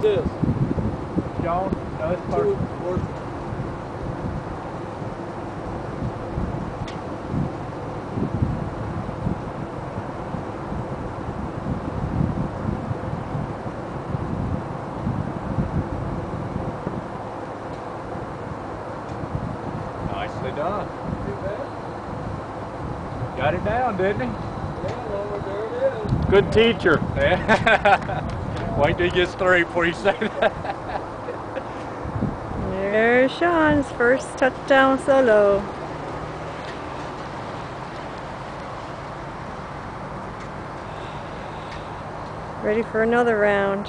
this? John, no, it's perfect. Nicely done. Too bad. Got it down, didn't he? Yeah, well, there it is. Good teacher. Yeah. Wait till he gets through before you say that. There's Sean's first touchdown solo. Ready for another round.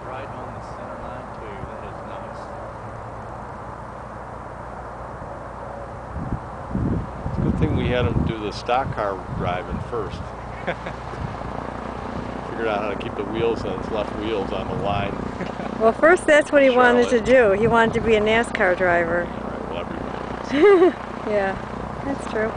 Right on the center line too. That is nice. It's a good thing we had him do the stock car driving first. Figured out how to keep the wheels on his left wheels on the line. Well, first that's what he wanted to Charlotte. do. He wanted to be a NASCAR driver. Yeah, right, well, everybody is. Yeah, that's true.